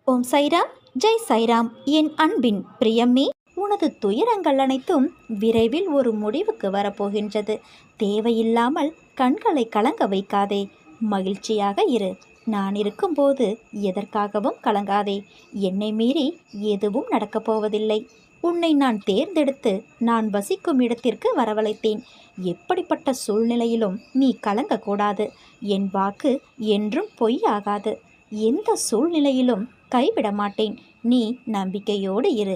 ஓம் சைராம், ஜெய் சைராம். என் அன்பின் பிரியமே, உனது துயரங்கள் அனைத்தும் விரைவில் ஒரு முடிவுக்கு வரப்போகின்றது. தேவையில்லாமல் கண்களை கலங்க வைக்காதே, மகிழ்ச்சியாக இரு. நான் இருக்கும்போது எதற்காகவும் கலங்காதே. என்னை மீறி எதுவும் நடக்கப் போவதில்லை. உன்னை நான் தேர்ந்தெடுத்து நான் வசிக்கும் இடத்திற்கு வரவழைத்தேன். எப்படிப்பட்ட சூழ்நிலையிலும் நீ கலங்கக்கூடாது. என் வாக்கு என்றும் பொய்யாகாது. எந்த சூழ்நிலையிலும் கைவிட மாட்டேன். நீ நம்பிக்கையோடு இரு.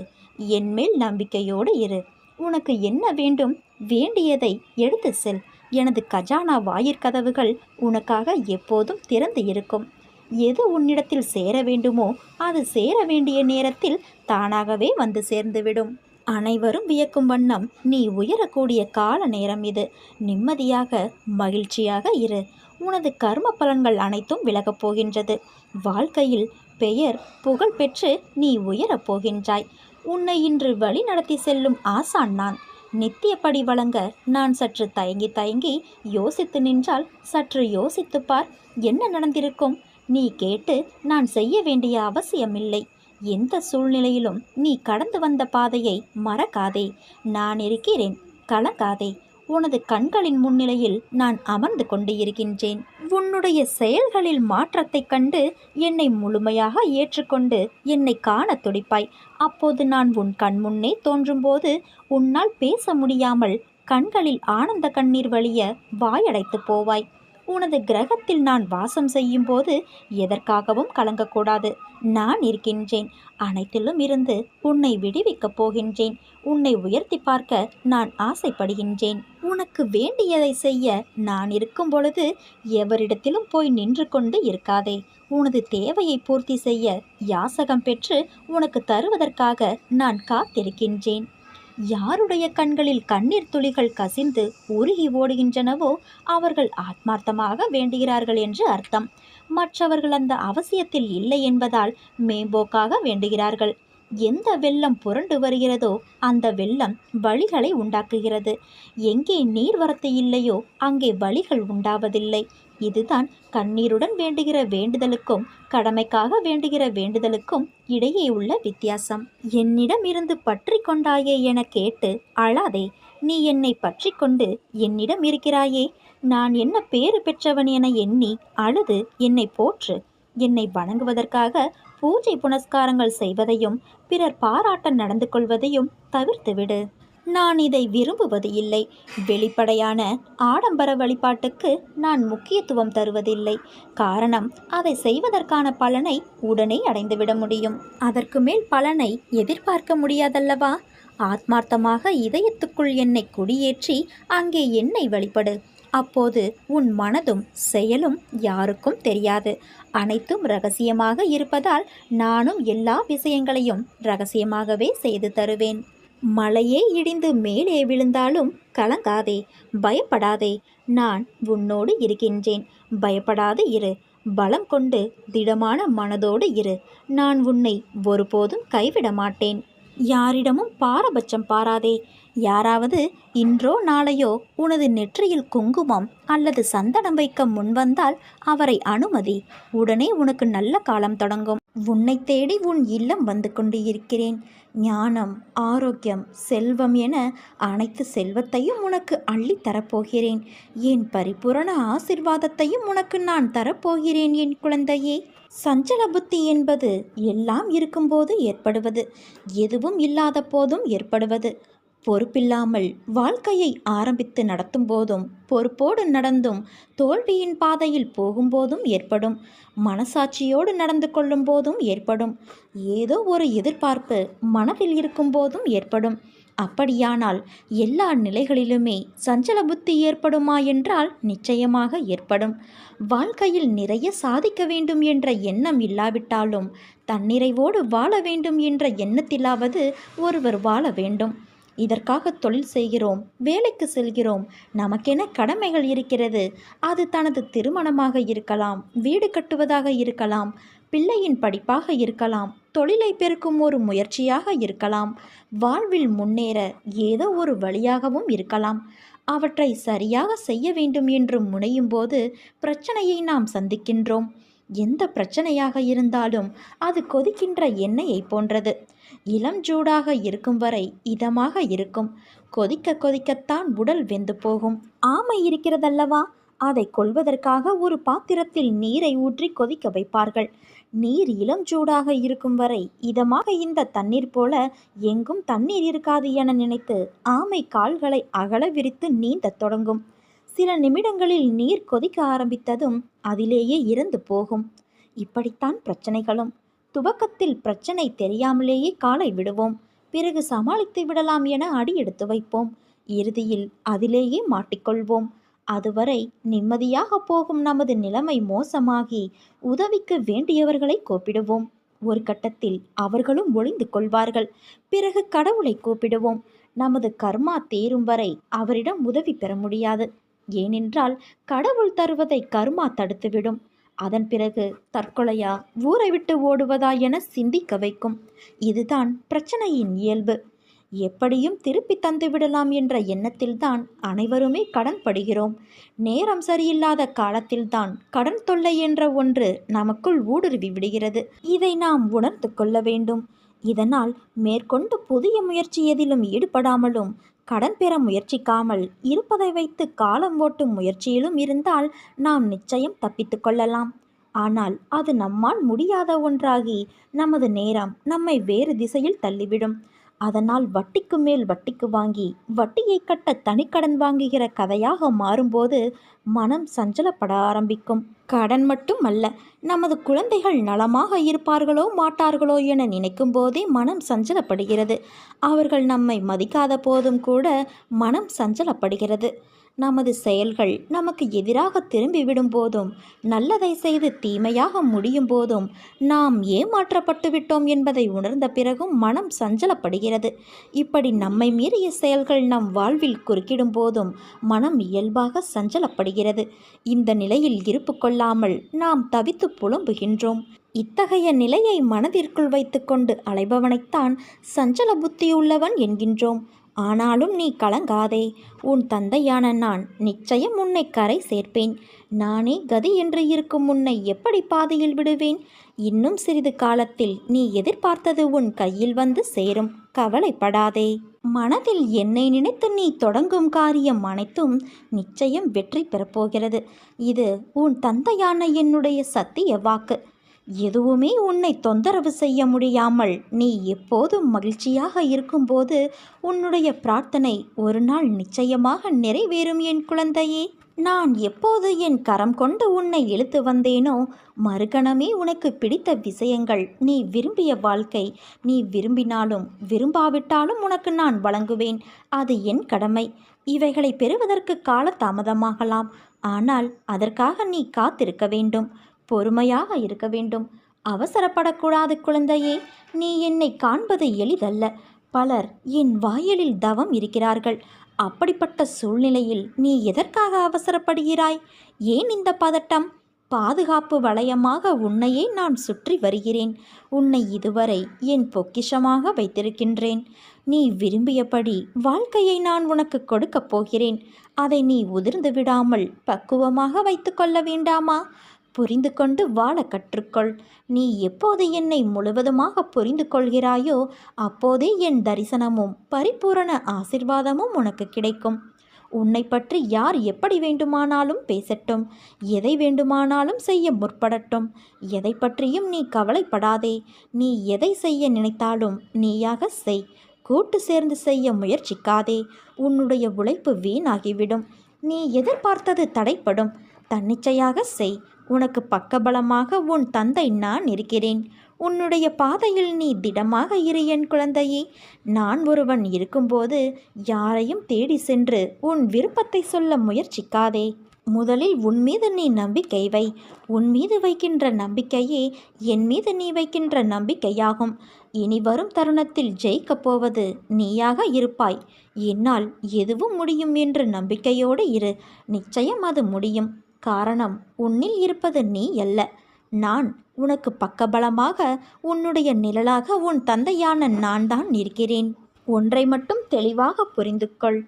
என்மேல் நம்பிக்கையோடு இரு. உனக்கு என்ன வேண்டும், வேண்டியதை எடுத்து செல். எனது கஜானா வாயிற்கதவுகள் உனக்காக எப்போதும் திறந்து இருக்கும். எது உன்னிடத்தில் சேர வேண்டுமோ அது சேர வேண்டிய நேரத்தில் தானாகவே வந்து சேர்ந்துவிடும். அனைவரும் வியக்கும் வண்ணம் நீ உயரக்கூடிய கால நேரம் இது. நிம்மதியாக மகிழ்ச்சியாக இரு. உனது கர்ம பலன்கள் அனைத்தும் விலகப் போகின்றது. வாழ்க்கையில் பெயர் புகழ் பெற்று நீ உயரப் போகின்றாய். உன்னை இன்று வழி நடத்தி செல்லும் ஆசான் நான். நித்தியப்படி வழங்க நான் சற்று தயங்கி தயங்கி யோசித்து நின்றால் சற்று யோசித்துப்பார், என்ன நடந்திருக்கும்? நீ கேட்டு நான் செய்ய வேண்டிய அவசியமில்லை. எந்த சூழ்நிலையிலும் நீ கடந்து வந்த பாதையை மறக்காதே. நான் இருக்கிறேன், கலங்காதே. உனது கண்களின் முன்னிலையில் நான் அமர்ந்து கொண்டு இருக்கின்றேன். உன்னுடைய செயல்களில் மாற்றத்தைக் கண்டு என்னை முழுமையாக ஏற்றுக்கொண்டு என்னை காண துடிப்பாய். அப்போது நான் உன் கண் முன்னே தோன்றும்போது உன்னால் பேச முடியாமல் கண்களில் ஆனந்த கண்ணீர் வழிய வாயடைத்து போவாய். உனது கிரகத்தில் நான் வாசம் செய்யும் போது எதற்காகவும் கலங்கக்கூடாது. நான் இருக்கின்றேன். அனைத்திலும் இருந்து உன்னை விடுவிக்கப் போகின்றேன். உன்னை உயர்த்தி பார்க்க நான் ஆசைப்படுகின்றேன். உனக்கு வேண்டியதை செய்ய நான் இருக்கும் பொழுது எவரிடத்திலும் போய் நின்று கொண்டு இருக்காதே. உனது தேவையை பூர்த்தி செய்ய யாசகம் பெற்று உனக்கு தருவதற்காக நான் காத்திருக்கின்றேன். யாருடைய கண்களில் கண்ணீர் துளிகள் கசிந்து உருகி ஓடுகின்றனவோ அவர்கள் ஆத்மார்த்தமாக வேண்டுகிறார்கள் என்று அர்த்தம். மற்றவர்கள் அந்த அவசியத்தில் இல்லை என்பதால் மேம்போக்காக வேண்டுகிறார்கள். எந்த வெள்ளம் புரண்டு வருகிறதோ அந்த வெள்ளம் வழிகளை உண்டாக்குகிறது. எங்கே நீர்வரத்து இல்லையோ அங்கே வழிகள் உண்டாவதில்லை. இதுதான் கண்ணீருடன் வேண்டுகிற வேண்டுதலுக்கும் கடமைக்காக வேண்டுகிற வேண்டுதலுக்கும் இடையே உள்ள வித்தியாசம். என்னிடம் இருந்து பற்றி கொண்டாயே என கேட்டு அழாதே. நீ என்னை பற்றி கொண்டு என்னிடம் இருக்கிறாயே, நான் என்ன பேறு பெற்றவன் என எண்ணி அழுது என்னை போற்று. என்னை வணங்குவதற்காக பூஜை புனஸ்காரங்கள் செய்வதையும் பிறர் பாராட்ட நடந்து கொள்வதையும் தவிர்த்துவிடு. நான் இதை விரும்புவது இல்லை. வெளிப்படையான ஆடம்பர வழிபாட்டுக்கு நான் முக்கியத்துவம் தருவதில்லை. காரணம், அதை செய்வதற்கான பலனை உடனே அடைந்துவிட முடியும். அதற்கு மேல் பலனை எதிர்பார்க்க முடியாதல்லவா? ஆத்மார்த்தமாக இதயத்துக்குள் என்னை குடியேற்றி அங்கே என்னை வழிபடு. அப்போது உன் மனதும் செயலும் யாருக்கும் தெரியாது. அனைத்தும் இரகசியமாக இருப்பதால் நானும் எல்லா விஷயங்களையும் இரகசியமாகவே செய்து தருவேன். மலையே இடிந்து மேலே விழுந்தாலும் கலங்காதே, பயப்படாதே. நான் உன்னோடு இருக்கின்றேன். பயப்படாது இரு. பலம் கொண்டு திடமான மனதோடு இரு. நான் உன்னை ஒருபோதும் கைவிட மாட்டேன். யாரிடமும் பாரபட்சம் பாராதே. யாராவது இன்றோ நாளையோ உனது நெற்றியில் குங்குமம் அல்லது சந்தனம் வைக்க முன்வந்தால் அவரை அனுமதி. உடனே உனக்கு நல்ல காலம் தொடங்கும். உன்னை தேடி உன் இல்லம் வந்து கொண்டு இருக்கிறேன். ஞானம், ஆரோக்கியம், செல்வம் என அனைத்து செல்வத்தையும் உனக்கு அள்ளி தரப்போகிறேன். என் பரிபூரண ஆசிர்வாதத்தையும் உனக்கு நான் தரப்போகிறேன் என் குழந்தையே. சஞ்சல புத்தி என்பது எல்லாம் இருக்கும்போது ஏற்படுவது, எதுவும் இல்லாத போதும் ஏற்படுவது. பொறுப்பில்லாமல் வாழ்க்கையை ஆரம்பித்து நடத்தும் போதும் பொறுப்போடு நடந்தும் தோல்வியின் பாதையில் போகும்போதும் ஏற்படும். மனசாட்சியோடு நடந்து கொள்ளும் போதும் ஏற்படும். ஏதோ ஒரு எதிர்பார்ப்பு மனதில் இருக்கும் போதும் ஏற்படும். அப்படியானால் எல்லா நிலைகளிலுமே சஞ்சல புத்தி ஏற்படுமா என்றால் நிச்சயமாக ஏற்படும். வாழ்க்கையில் நிறைய சாதிக்க வேண்டும் என்ற எண்ணம் இல்லாவிட்டாலும் தன்னிறைவோடு வாழ வேண்டும் என்ற எண்ணத்திலாவது ஒருவர் வாழ வேண்டும். இதற்காக தொழில் செய்கிறோம், வேலைக்கு செல்கிறோம், நமக்கென கடமைகள் இருக்கிறது. அது தனது திருமணமாக இருக்கலாம், வீடு கட்டுவதாக இருக்கலாம், பிள்ளையின் படிப்பாக இருக்கலாம், தொழிலை பெருக்கும் ஒரு முயற்சியாக இருக்கலாம், வாழ்வில் முன்னேற ஏதோ ஒரு வழியாகவும் இருக்கலாம். அவற்றை சரியாக செய்ய வேண்டும் என்று முனையும் போது பிரச்சனையை நாம் சந்திக்கின்றோம். எந்த பிரச்சனையாக இருந்தாலும் அது கொதிக்கின்ற எண்ணெயை போன்றது. இளம் சூடாக இருக்கும் வரை இதமாக இருக்கும். கொதிக்க கொதிக்கத்தான் உடல் வெந்து போகும். ஆமை இருக்கிறதல்லவா, அதை கொல்வதற்காக ஒரு பாத்திரத்தில் நீரை ஊற்றி கொதிக்க வைப்பார்கள். நீர் இளம் சூடாக இருக்கும் வரை இதமாக இந்த தண்ணீர் போல எங்கும் தண்ணீர் இருக்காது என நினைத்து ஆமை கால்களை அகல விரித்து நீந்தத் தொடங்கும். சில நிமிடங்களில் நீர் கொதிக்க ஆரம்பித்ததும் அதிலேயே இறந்து போகும். இப்படித்தான் பிரச்சனைகளும். துவக்கத்தில் பிரச்சனை தெரியாமலேயே காலை விடுவோம். பிறகு சமாளித்து விடலாம் என அடி எடுத்து வைப்போம். இறுதியில் அதிலேயே மாட்டிக்கொள்வோம். அதுவரை நிம்மதியாக போகும் நமது நிலைமை மோசமாகி உதவிக்கு வேண்டியவர்களை கூப்பிடுவோம். ஒரு கட்டத்தில் அவர்களும் ஒளிந்து கொள்வார்கள். பிறகு கடவுளை கூப்பிடுவோம். நமது கர்மா தீரும் வரை அவரிடம் உதவி பெற முடியாது. ஏனென்றால் கடவுள் தருவதை கர்மா தடுத்துவிடும். அதன் பிறகு தற்கொலையா, ஊரை விட்டு ஓடுவதா என சிந்திக்க வைக்கும். இதுதான் பிரச்சனையின் இயல்பு. எப்படியும் திருப்பி தந்துவிடலாம் என்ற எண்ணத்தில்தான் அனைவருமே கடன் படுகிறோம். நேரம் சரியில்லாத காலத்தில்தான் கடன் தொல்லை என்ற ஒன்று நமக்குள் ஊடுருவி விடுகிறது. இதை நாம் உணர்ந்து கொள்ள வேண்டும். இதனால் மேற்கொண்டு புதிய முயற்சி எதிலும் ஈடுபடாமலும் கடன் பெற முயற்சிக்காமல் இருப்பதை வைத்து காலம் ஓட்டும் முயற்சியிலும் இருந்தால் நாம் நிச்சயம் தப்பித்து கொள்ளலாம். ஆனால் அது நம்மால் முடியாத ஒன்றாகி நமது நேரம் நம்மை வேறு திசையில் தள்ளிவிடும். அதனால் வட்டிக்கு மேல் வட்டிக்கு வாங்கி வட்டியை கட்ட தனிக்கடன் வாங்குகிற கதையாக மாறும்போது மனம் சஞ்சலப்பட ஆரம்பிக்கும். கடன் மட்டும் அல்ல, நமது குழந்தைகள் நலமாக இருப்பார்களோ மாட்டார்களோ என நினைக்கும் போதே மனம் சஞ்சலப்படுகிறது. அவர்கள் நம்மை மதிக்காத போதும் கூட மனம் சஞ்சலப்படுகிறது. நமது செயல்கள் நமக்கு எதிராக திரும்பிவிடும் போதும், நல்லதை செய்து தீமையாக முடியும் போதும் நாம் ஏமாற்றப்பட்டு விட்டோம் என்பதை உணர்ந்த பிறகும் மனம் சஞ்சலப்படுகிறது. இப்படி நம்மை மீறிய செயல்கள் நம் வாழ்வில் குறுக்கிடும் போதும் மனம் இயல்பாக சஞ்சலப்படுகிறது. இந்த நிலையில் இருப்பு கொள்ளாமல் நாம் தவித்து புலம்புகின்றோம். இத்தகைய நிலையை மனதிற்குள் வைத்துக்கொண்டு அலைபவனைத்தான் சஞ்சல புத்தியுள்ளவன் என்கின்றோம். ஆனாலும் நீ கலங்காதே. உன் தந்தையான நான் நிச்சயம் உன்னை கரை சேர்ப்பேன். நானே கதி என்று இருக்கும் உன்னை எப்படி பாதையில் விடுவேன்? இன்னும் சிறிது காலத்தில் நீ எதிர்பார்த்தது உன் கையில் வந்து சேரும். கவலைப்படாதே. மனதில் என்னை நினைத்து நீ தொடங்கும் காரியம் அனைத்தும் நிச்சயம் வெற்றி பெறப்போகிறது. இது உன் தந்தையான என்னுடைய சத்திய வாக்கு. எதுவுமே உன்னை தொந்தரவு செய்ய முடியாமல் நீ எப்போதும் மகிழ்ச்சியாக இருக்கும்போது உன்னுடைய பிரார்த்தனை ஒரு நாள் நிச்சயமாக நிறைவேறும் என் குழந்தையே. நான் எப்போது என் கரம் கொண்டு உன்னை இழுத்து வந்தேனோ மறுகணமே உனக்கு பிடித்த விஷயங்கள், நீ விரும்பிய வாழ்க்கை, நீ விரும்பினாலும் விரும்பாவிட்டாலும் உனக்கு நான் வழங்குவேன். அது என் கடமை. இவைகளை பெறுவதற்கு கால தாமதமாகலாம். ஆனால் அதற்காக நீ காத்திருக்க வேண்டும். பொறுமையாக இருக்க வேண்டும். அவசரப்படக்கூடாது குழந்தையே. நீ என்னை காண்பது எளிதல்ல. பலர் என் வாயிலில் தவம் இருக்கிறார்கள். அப்படிப்பட்ட சூழ்நிலையில் நீ எதற்காக அவசரப்படுகிறாய்? ஏன் இந்த பதட்டம்? பாதுகாப்பு வளையமாக உன்னையே நான் சுற்றி வருகிறேன். உன்னை இதுவரை என் பொக்கிஷமாக வைத்திருக்கின்றேன். நீ விரும்பியபடி வாழ்க்கையை நான் உனக்கு கொடுக்கப் போகிறேன். அதை நீ உதிர்ந்து விடாமல் பக்குவமாக வைத்து கொள்ள வேண்டாமா? புரிந்து கொண்டு வாழ கற்றுக்கொள். நீ எப்போது என்னை முழுவதுமாக புரிந்து கொள்கிறாயோ அப்போதே என் தரிசனமும் பரிபூரண ஆசிர்வாதமும் உனக்கு கிடைக்கும். உன்னை பற்றி யார் எப்படி வேண்டுமானாலும் பேசட்டும், எதை வேண்டுமானாலும் செய்ய முற்படட்டும். எதை பற்றியும் நீ கவலைப்படாதே. நீ எதை செய்ய நினைத்தாலும் நீயாக செய். கூட்டு சேர்ந்து செய்ய முயற்சிக்காதே. உன்னுடைய உழைப்பு வீணாகிவிடும். நீ எதிர்பார்த்தது தடைப்படும். தன்னிச்சையாக செய். உனக்கு பக்கபலமாக உன் தந்தை நான் இருக்கிறேன். உன்னுடைய பாதையில் நீ திடமாக இரு என் குழந்தையே. நான் ஒருவன் இருக்கும்போது யாரையும் தேடி சென்று உன் விருப்பத்தை சொல்ல முயற்சிக்காதே. முதலில் உன் மீது நீ நம்பிக்கை வை. உன் மீது வைக்கின்ற நம்பிக்கையே என் மீது நீ வைக்கின்ற நம்பிக்கையாகும். இனி வரும் தருணத்தில் ஜெயிக்கப் போவது நீயாக இருப்பாய். என்னால் எதுவும் முடியும் என்ற நம்பிக்கையோடு இரு. நிச்சயம் அது முடியும். காரணம், உன்னில் இருப்பது நீ அல்ல, நான். உனக்கு பக்கபலமாக உன்னுடைய நிழலாக உன் தந்தையான நான் தான் இருக்கிறேன். ஒன்றை மட்டும் தெளிவாக புரிந்து கொள்.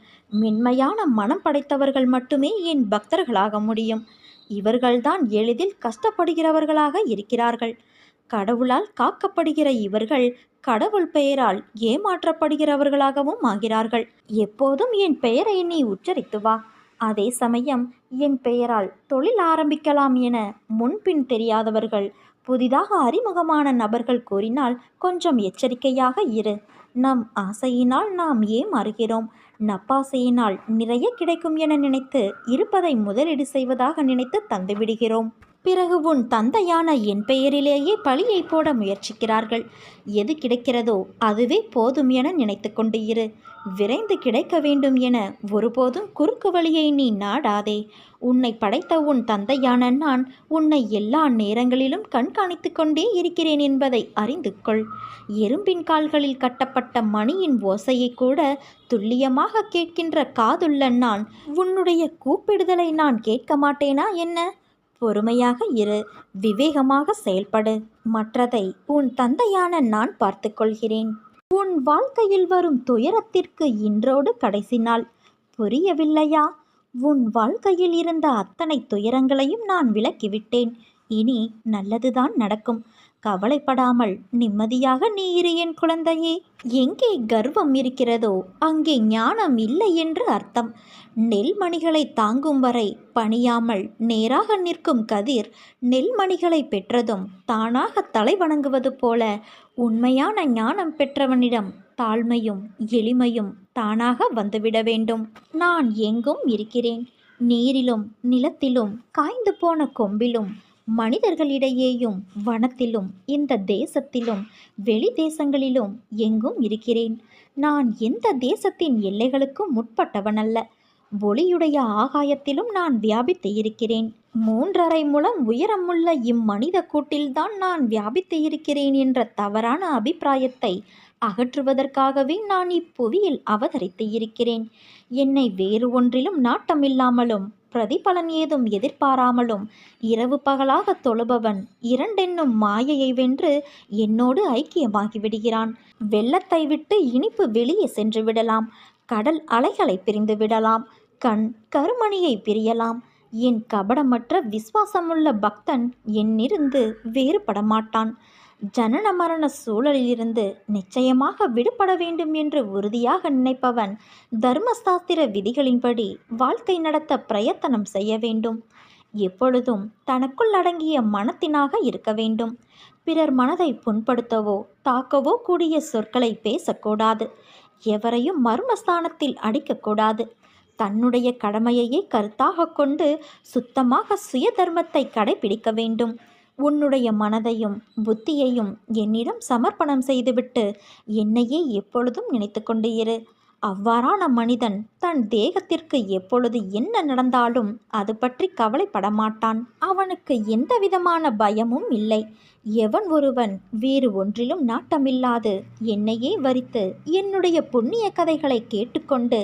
மென்மையான மனம் படைத்தவர்கள் மட்டுமே என் பக்தர்களாக முடியும். இவர்கள்தான் எளிதில் கஷ்டப்படுகிறவர்களாக இருக்கிறார்கள். கடவுளால் காக்கப்படுகிற இவர்கள் கடவுள் பெயரால் ஏமாற்றப்படுகிறவர்களாகவும் ஆகிறார்கள். எப்போதும் என் பெயரை நீ உச்சரித்து வா. அதே சமயம் என் பெயரால் தொழில் ஆரம்பிக்கலாம் என முன்பின் தெரியாதவர்கள், புதிதாக அறிமுகமான நபர்கள் கூறினால் கொஞ்சம் எச்சரிக்கையாக இரு. நம் ஆசையினால் நாம் ஏமாறுகிறோம். நப்பாசையினால் நிறைய கிடைக்கும் என நினைத்து இருப்பதை முதலீடு செய்வதாக நினைத்து தந்துவிடுகிறோம். பிறகு உன் தந்தையான என் பெயரிலேயே பழியை போட முயற்சிக்கிறார்கள். எது கிடைக்கிறதோ அதுவே போதும் என நினைத்து கொண்டு இரு. விரைந்து கிடைக்க வேண்டும் என ஒருபோதும் குறுக்கு வழியை நீ நாடாதே. உன்னை படைத்த உன் தந்தையான நான் உன்னை எல்லா நேரங்களிலும் கண்காணித்து கொண்டே இருக்கிறேன் என்பதை அறிந்து கொள். எறும்பின் கால்களில் கட்டப்பட்ட மணியின் ஓசையை கூட துல்லியமாக கேட்கின்ற காதுள்ள நான் உன்னுடைய கூப்பிடுதலை நான் கேட்க மாட்டேனா என்ன? பொறுமையாக இரு, விவேகமாக செயல்படு. மற்றதை உன் தந்தையான நான் பார்த்து கொள்கிறேன். உன் வாழ்க்கையில் வரும் துயரத்திற்கு இன்றோடு கடைசி நாள். புரியவில்லையா? உன் வாழ்க்கையில் இருந்த அத்தனை துயரங்களையும் நான் விலக்கிவிட்டேன். இனி நல்லதுதான் நடக்கும். கவலைப்படாமல் நிம்மதியாக நீ இரு என் குழந்தையே. எங்கே கர்வம் இருக்கிறதோ அங்கே ஞானம் இல்லை என்று அர்த்தம். நெல்மணிகளை தாங்கும் வரை பணியாமல் நேராக நிற்கும் கதிர் நெல்மணிகளை பெற்றதும் தானாக தலை வணங்குவது போல உண்மையான ஞானம் பெற்றவனிடம் தாழ்மையும் எளிமையும் தானாக வந்துவிட வேண்டும். நான் எங்கும் இருக்கிறேன். நீரிலும் நிலத்திலும் காய்ந்து போன கொம்பிலும் மனிதர்களிடையேயும் வனத்திலும் இந்த தேசத்திலும் வெளி தேசங்களிலும் எங்கும் இருக்கிறேன். நான் எந்த தேசத்தின் எல்லைகளுக்கும் முற்பட்டவனல்ல. ஒளியுடைய ஆகாயத்திலும் நான் வியாபித்து இருக்கிறேன். 3.5 முழம் உயரமுள்ள இம்மனித கூட்டில்தான் நான் வியாபித்து இருக்கிறேன் என்ற தவறான அபிப்பிராயத்தை அகற்றுவதற்காகவே நான் இப்புவியில் அவதரித்து இருக்கிறேன். என்னை வேறு ஒன்றிலும் நாட்டமில்லாமலும் பிரதிபலன் ஏதும் எதிர்பாராமலும் இரவு பகலாக தொழுபவன் 2 என்னும் மாயையை வென்று என்னோடு ஐக்கியமாகிவிடுகிறான். வெள்ளத்தை விட்டு இனிப்பு வெளியே சென்று விடலாம். கடல் அலைகளை பிரிந்து விடலாம். கண் கருமணியை பிரியலாம். என் கபடமற்ற விசுவாசமுள்ள பக்தன் என்னிருந்து வேறுபட மாட்டான். ஜனன மரண சூழலிலிருந்து நிச்சயமாக விடுபட வேண்டும் என்று உறுதியாக நினைப்பவன் தர்மசாஸ்திர விதிகளின்படி வாழ்க்கை நடத்த பிரயத்தனம் செய்ய வேண்டும். எப்பொழுதும் தனக்குள் அடங்கிய மனத்தினாக இருக்க வேண்டும். பிறர் மனதை புண்படுத்தவோ தாக்கவோ கூடிய சொற்களை பேசக்கூடாது. எவரையும் மர்மஸ்தானத்தில் அடிக்கக்கூடாது. தன்னுடைய கடமையையே கருத்தாக கொண்டு சுத்தமாக சுய தர்மத்தை கடைபிடிக்க வேண்டும். உன்னுடைய மனதையும் புத்தியையும் என்னிடம் சமர்ப்பணம் செய்துவிட்டு என்னையே எப்பொழுதும் நினைத்து கொண்டு இரு. அவ்வாறான மனிதன் தன் தேகத்திற்கு எப்பொழுது என்ன நடந்தாலும் அது பற்றி கவலைப்பட மாட்டான். அவனுக்கு எந்த விதமான பயமும் இல்லை. எவன் ஒருவன் வேறு ஒன்றிலும் நாட்டமில்லாது என்னையே வரித்து என்னுடைய புண்ணிய கதைகளை கேட்டுக்கொண்டு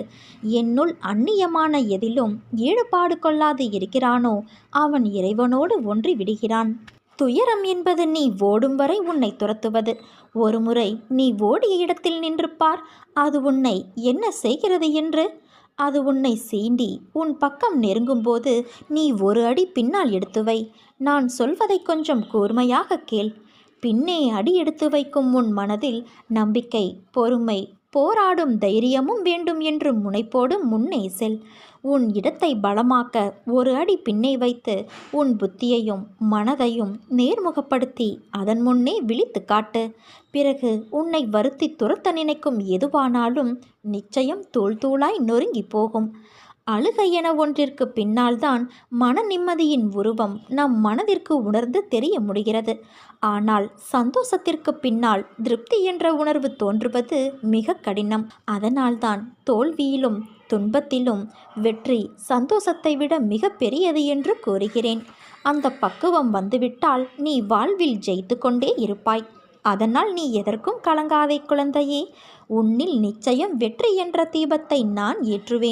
என்னுள் அந்நியமான எதிலும் ஈடுபாடு கொள்ளாது இருக்கிறானோ அவன் இறைவனோடு ஒன்றி விடுகிறான். துயரம் என்பது நீ ஓடும் வரை உன்னை துரத்துவது. ஒரு முறை நீ ஓடிய இடத்தில் நின்று பார், அது உன்னை என்ன செய்கிறது என்று. அது உன்னை சீண்டி உன் பக்கம் நெருங்கும்போது நீ ஒரு அடி பின்னால் எடுத்து வை. நான் சொல்வதை கொஞ்சம் கூர்மையாக கேள். பின்னே அடி எடுத்து வைக்கும் உன் மனதில் நம்பிக்கை, பொறுமை, போராடும் தைரியமும் வேண்டும் என்று முனைப்போடு முன்னே செல். உன் இடத்தை பலமாக்க ஒரு அடி பின்னே வைத்து உன் புத்தியையும் மனதையும் நேர்முகப்படுத்தி அதன் முன்னே விழித்து காட்டு. பிறகு உன்னை வருத்தி துரத்த நினைக்கும் எதுவானாலும் நிச்சயம் தூள் தூளாய் நொறுங்கி போகும். அழுகை என ஒன்றிற்கு பின்னால்தான் மன நிம்மதியின் உருவம் நம் மனதிற்கு உணர்ந்து தெரிய முடிகிறது. ஆனால் சந்தோஷத்திற்கு பின்னால் திருப்தி என்ற உணர்வு தோன்றுவது மிக கடினம். அதனால்தான் தோல்வியிலும் துன்பத்திலும் வெற்றி சந்தோஷத்தை விட மிக பெரியது என்று கூறுகிறேன். அந்த பக்குவம் வந்துவிட்டால் நீ வாழ்வில் ஜெயித்து கொண்டே இருப்பாய். அதனால் நீ எதற்கும் கலங்காதே குழந்தையே. உன்னில் நிச்சயம் வெற்றி என்ற தீபத்தை நான் ஏற்றுவேன்.